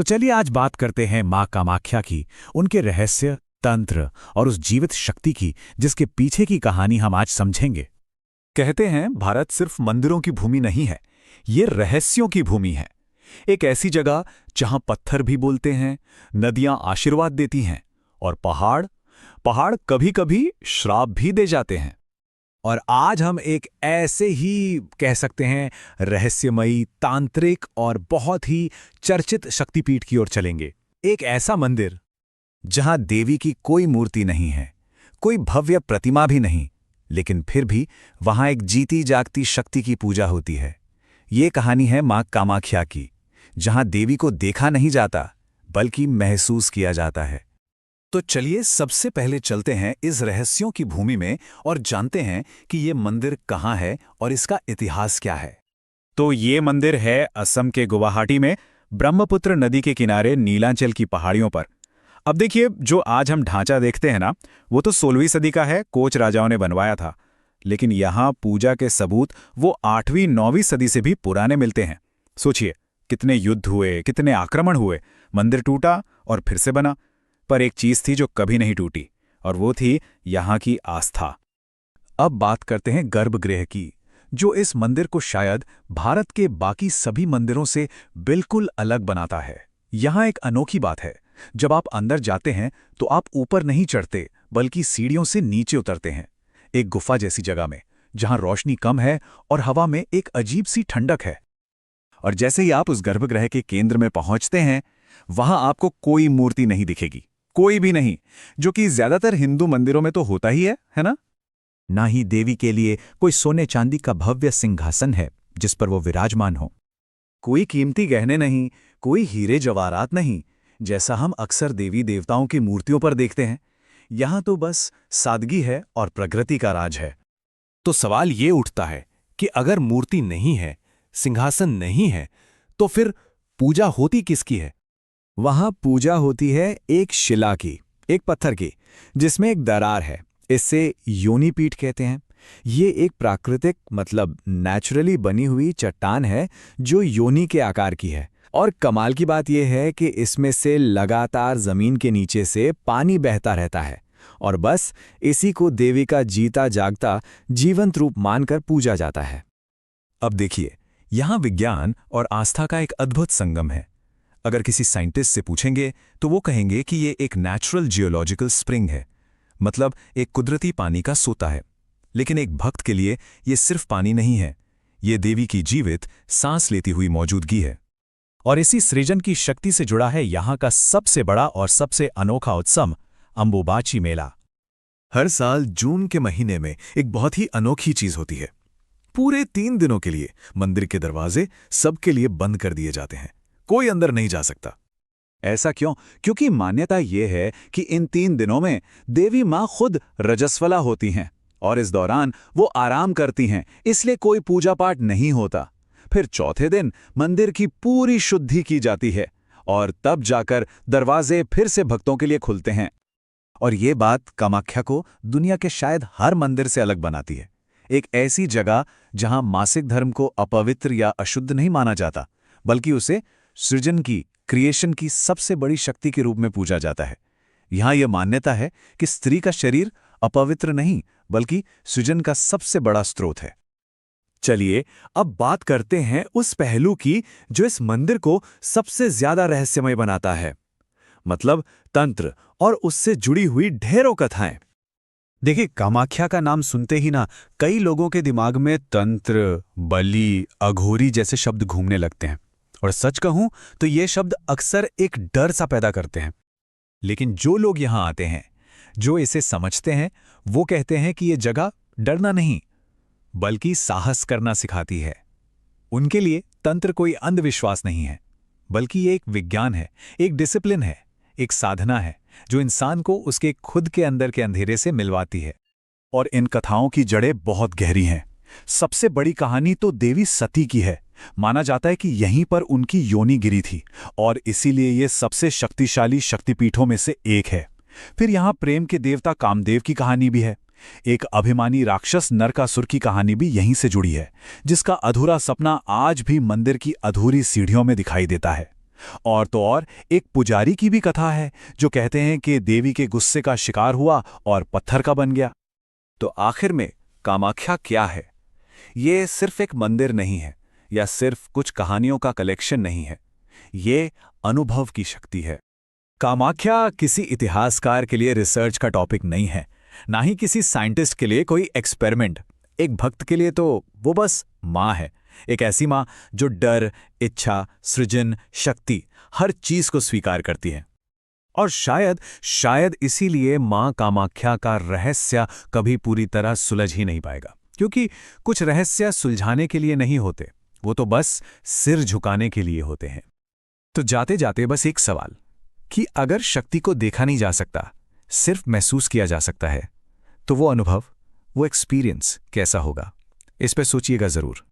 तो चलिए आज बात करते हैं माँ कामाख्या की, उनके रहस्य, तंत्र और उस जीवित शक्ति की जिसके पीछे की कहानी हम आज समझेंगे। कहते हैं भारत सिर्फ मंदिरों की भूमि नहीं है, ये रहस्यों की भूमि है। एक ऐसी जगह जहां पत्थर भी बोलते हैं, नदियां आशीर्वाद देती हैं और पहाड़ पहाड़ कभी-कभी श्राप भी दे जाते हैं। और आज हम एक ऐसे ही कह सकते हैं रहस्यमयी, तांत्रिक और बहुत ही चर्चित शक्तिपीठ की ओर चलेंगे। एक ऐसा मंदिर जहां देवी की कोई मूर्ति नहीं है, कोई भव्य प्रतिमा भी नहीं, लेकिन फिर भी वहां एक जीती जागती शक्ति की पूजा होती है। ये कहानी है मां कामाख्या की, जहां देवी को देखा नहीं जाता बल्कि महसूस किया जाता है। तो चलिए सबसे पहले चलते हैं इस रहस्यों की भूमि में और जानते हैं कि ये मंदिर कहाँ है और इसका इतिहास क्या है। तो ये मंदिर है असम के गुवाहाटी में, ब्रह्मपुत्र नदी के किनारे नीलांचल की पहाड़ियों पर। अब देखिए, जो आज हम ढांचा देखते हैं ना, वो तो 16वीं सदी का है, कोच राजाओं ने बनवाया था। लेकिन यहाँ पूजा के सबूत वो 8वीं 9वीं सदी से भी पुराने मिलते हैं। सोचिए, कितने युद्ध हुए, कितने आक्रमण हुए, मंदिर टूटा और फिर से बना। पर एक चीज थी जो कभी नहीं टूटी, और वो थी यहाँ की आस्था। अब बात करते हैं गर्भगृह की, जो इस मंदिर को शायद भारत के बाकी सभी मंदिरों से बिल्कुल अलग बनाता है। यहाँ एक अनोखी बात है, जब आप अंदर जाते हैं तो आप ऊपर नहीं चढ़ते बल्कि सीढ़ियों से नीचे उतरते हैं, एक गुफा जैसी जगह में, जहाँ रोशनी कम है और हवा में एक अजीब सी ठंडक है। और जैसे ही आप उस गर्भगृह के केंद्र में पहुंचते हैं, वहां आपको कोई मूर्ति नहीं दिखेगी, कोई भी नहीं, जो कि ज्यादातर हिंदू मंदिरों में तो होता ही है ना? ना ही देवी के लिए कोई सोने चांदी का भव्य सिंहासन है जिस पर वो विराजमान हो। कोई कीमती गहने नहीं, कोई हीरे जवाहरात नहीं, जैसा हम अक्सर देवी देवताओं की मूर्तियों पर देखते हैं। यहां तो बस सादगी है और प्रकृति का राज है। तो सवाल ये उठता है कि अगर मूर्ति नहीं है, सिंहासन नहीं है, तो फिर पूजा होती किसकी है? वहां पूजा होती है एक शिला की, एक पत्थर की, जिसमें एक दरार है। इससे योनि पीठ कहते हैं। ये एक प्राकृतिक मतलब नेचुरली बनी हुई चट्टान है जो योनि के आकार की है। और कमाल की बात यह है कि इसमें से लगातार जमीन के नीचे से पानी बहता रहता है, और बस इसी को देवी का जीता जागता जीवंत रूप मानकर पूजा जाता है। अब देखिए, यहां विज्ञान और आस्था का एक अद्भुत संगम है। अगर किसी साइंटिस्ट से पूछेंगे तो वो कहेंगे कि ये एक नेचुरल जियोलॉजिकल स्प्रिंग है, मतलब एक कुदरती पानी का सोता है। लेकिन एक भक्त के लिए ये सिर्फ पानी नहीं है, ये देवी की जीवित, सांस लेती हुई मौजूदगी है। और इसी सृजन की शक्ति से जुड़ा है यहाँ का सबसे बड़ा और सबसे अनोखा उत्सव, अंबुबाची मेला। हर साल जून के महीने में एक बहुत ही अनोखी चीज होती है। पूरे 3 दिनों के लिए मंदिर के दरवाजे सबके लिए बंद कर दिए जाते हैं, कोई अंदर नहीं जा सकता। ऐसा क्यों? क्योंकि मान्यता यह है कि इन 3 दिनों में देवी माँ खुद रजस्वला होती हैं और इस दौरान वो आराम करती हैं, इसलिए कोई पूजा पाठ नहीं होता। फिर चौथे दिन मंदिर की पूरी शुद्धि की जाती है और तब जाकर दरवाजे फिर से भक्तों के लिए खुलते हैं। और ये बात कामाख्या को दुनिया के शायद हर मंदिर से अलग बनाती है। एक ऐसी जगह जहां मासिक धर्म को अपवित्र या अशुद्ध नहीं माना जाता, बल्कि उसे सृजन की, क्रिएशन की सबसे बड़ी शक्ति के रूप में पूजा जाता है। यहां यह मान्यता है कि स्त्री का शरीर अपवित्र नहीं, बल्कि सृजन का सबसे बड़ा स्रोत है। चलिए अब बात करते हैं उस पहलू की जो इस मंदिर को सबसे ज्यादा रहस्यमय बनाता है, मतलब तंत्र और उससे जुड़ी हुई ढेरों कथाएं। देखिए, कामाख्या का नाम सुनते ही ना कई लोगों के दिमाग में तंत्र, बलि, अघोरी जैसे शब्द घूमने लगते हैं। और सच कहूं तो ये शब्द अक्सर एक डर सा पैदा करते हैं। लेकिन जो लोग यहां आते हैं, जो इसे समझते हैं, वो कहते हैं कि ये जगह डरना नहीं बल्कि साहस करना सिखाती है। उनके लिए तंत्र कोई अंधविश्वास नहीं है, बल्कि ये एक विज्ञान है, एक डिसिप्लिन है, एक साधना है जो इंसान को उसके खुद के अंदर के अंधेरे से मिलवाती है। और इन कथाओं की जड़ें बहुत गहरी हैं। सबसे बड़ी कहानी तो देवी सती की है। माना जाता है कि यहीं पर उनकी योनि गिरी थी और इसीलिए ये सबसे शक्तिशाली शक्तिपीठों में से एक है। फिर यहाँ प्रेम के देवता कामदेव की कहानी भी है। एक अभिमानी राक्षस नरकासुर की कहानी भी यहीं से जुड़ी है, जिसका अधूरा सपना आज भी मंदिर की अधूरी सीढ़ियों में दिखाई देता है। और तो और एक पुजारी की भी कथा है जो कहते हैं कि देवी के गुस्से का शिकार हुआ और पत्थर का बन गया। तो आखिर में कामाख्या क्या है? ये सिर्फ एक मंदिर नहीं है या सिर्फ कुछ कहानियों का कलेक्शन नहीं है, ये अनुभव की शक्ति है। कामाख्या किसी इतिहासकार के लिए रिसर्च का टॉपिक नहीं है, ना ही किसी साइंटिस्ट के लिए कोई एक्सपेरिमेंट। एक भक्त के लिए तो वो बस माँ है, एक ऐसी माँ जो डर, इच्छा, सृजन, शक्ति हर चीज को स्वीकार करती है। और शायद इसीलिए माँ कामाख्या का रहस्य कभी पूरी तरह सुलझ ही नहीं पाएगा, क्योंकि कुछ रहस्य सुलझाने के लिए नहीं होते, वो तो बस सिर झुकाने के लिए होते हैं। तो जाते जाते बस एक सवाल कि अगर शक्ति को देखा नहीं जा सकता, सिर्फ महसूस किया जा सकता है, तो वो अनुभव, वो एक्सपीरियंस कैसा होगा? इस पे सोचिएगा जरूर।